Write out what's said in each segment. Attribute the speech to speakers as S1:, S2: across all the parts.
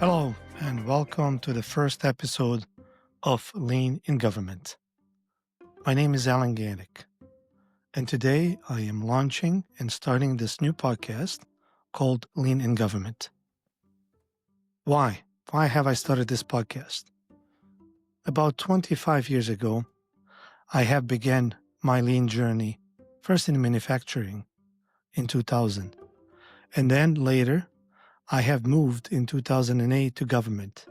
S1: Hello, and welcome to the first episode of Lean in Government. My name is Alen Ganic, and today I am launching and starting this new podcast called Lean in Government. Why? Why have I started this podcast? About 25 years ago, I have begun my lean journey, first in manufacturing in 2000, and then later I have moved in 2008 to government,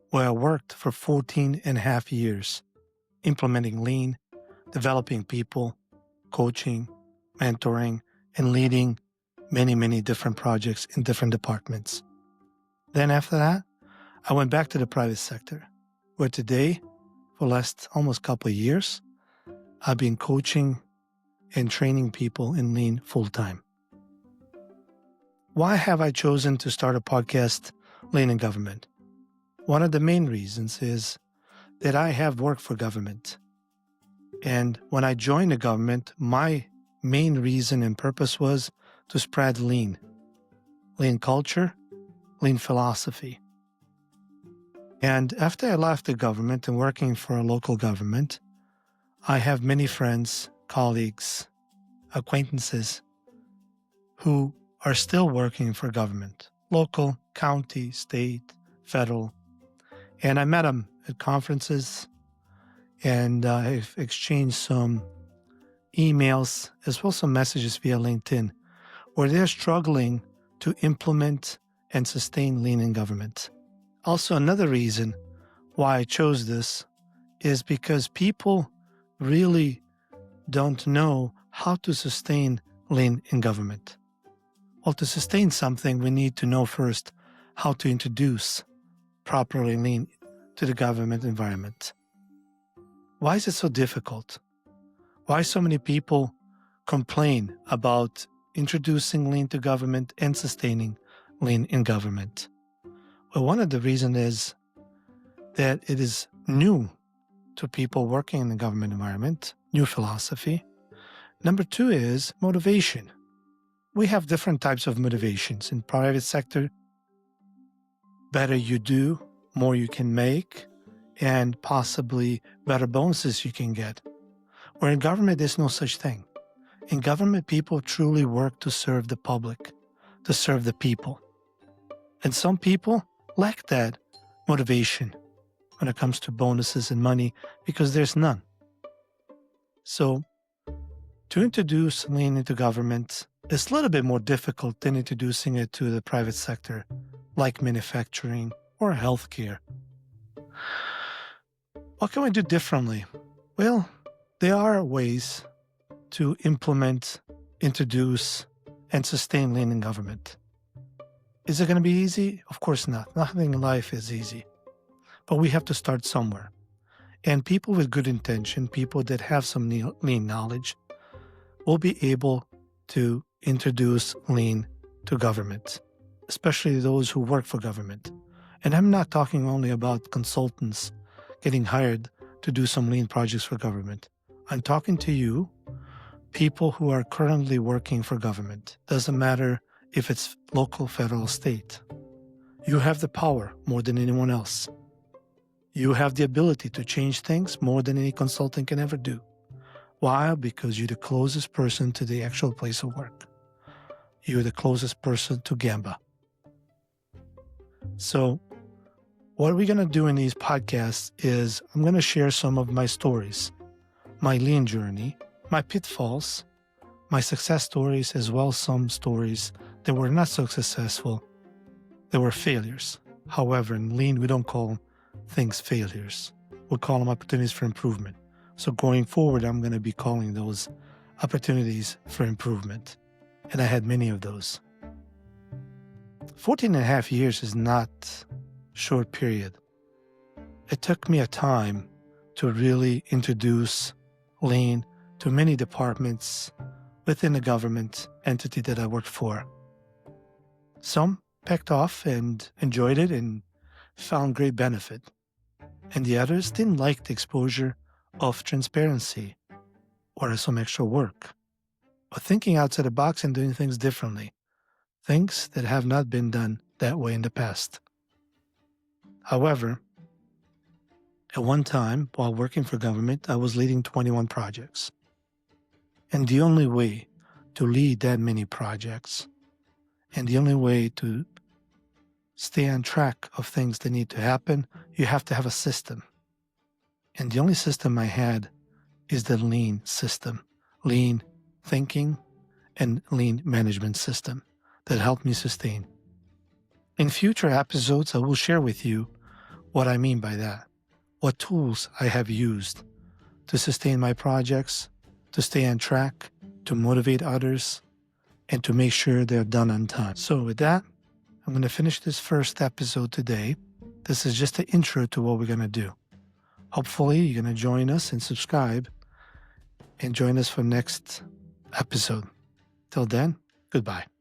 S1: where I worked for 14 and a half years, implementing lean, developing people, coaching, mentoring, and leading many different projects in different departments. Then after that, I went back to the private sector, where today, for the last almost couple of years, I've been coaching and training people in lean full-time. Why have I chosen to start a podcast, Lean in Government? One of the main reasons is that I have worked for government. And when I joined the government, my main reason and purpose was to spread lean culture, lean philosophy. And after I left the government and working for a local government, I have many friends, colleagues, acquaintances who are still working for government, local, county, state, federal. And I met them at conferences, and I've exchanged some emails as well as some messages via LinkedIn, where they're struggling to implement and sustain lean in government. Also, another reason why I chose this is because people really don't know how to sustain lean in government. Well, to sustain something, we need to know first how to introduce properly lean to the government environment. Why is it so difficult? Why so many people complain about introducing lean to government and sustaining lean in government? Well, one of the reasons is that it is new to people working in the government environment, new philosophy. Number two is motivation. We have different types of motivations. In private sector, better you do, more you can make, and possibly better bonuses you can get. Where in government, there's no such thing. In government, people truly work to serve the public, to serve the people. And some people lack that motivation when it comes to bonuses and money because there's none. So, to introduce lean into government is a little bit more difficult than introducing it to the private sector, like manufacturing or healthcare. What can we do differently? Well, there are ways to implement, introduce, and sustain lean in government. Is it going to be easy? Of course not. Nothing in life is easy. But we have to start somewhere. And people with good intention, people that have some lean knowledge, will be able to introduce lean to government, especially those who work for government. And I'm not talking only about consultants getting hired to do some lean projects for government. I'm talking to you, people who are currently working for government. Doesn't matter if it's local, federal, state. You have the power more than anyone else. You have the ability to change things more than any consultant can ever do. Why? Because you're the closest person to the actual place of work. You're the closest person to Gamba. So, what we're going to do in these podcasts is I'm going to share some of my stories, my lean journey, my pitfalls, my success stories, as well as some stories that were not so successful, that were failures. However, in lean, we don't call things failures. We call them opportunities for improvement. So going forward, I'm going to be calling those opportunities for improvement. And I had many of those. 14 and a half years is not a short period. It took me a time to really introduce lean to many departments within the government entity that I worked for. Some packed off and enjoyed it and found great benefit. And the others didn't like the exposure of transparency or some extra work, or thinking outside the box and doing things differently, things that have not been done that way in the past. However, at one time, while working for government, I was leading 21 projects. And the only way to lead that many projects, and the only way to stay on track of things that need to happen, you have to have a system. And the only system I had is the lean system, lean thinking and lean management system that helped me sustain. In future episodes, I will share with you what I mean by that, what tools I have used to sustain my projects, to stay on track, to motivate others, and to make sure they're done on time. So with that, I'm going to finish this first episode today. This is just the intro to what we're going to do. Hopefully, you're going to join us and subscribe and join us for next episode. Till then, goodbye.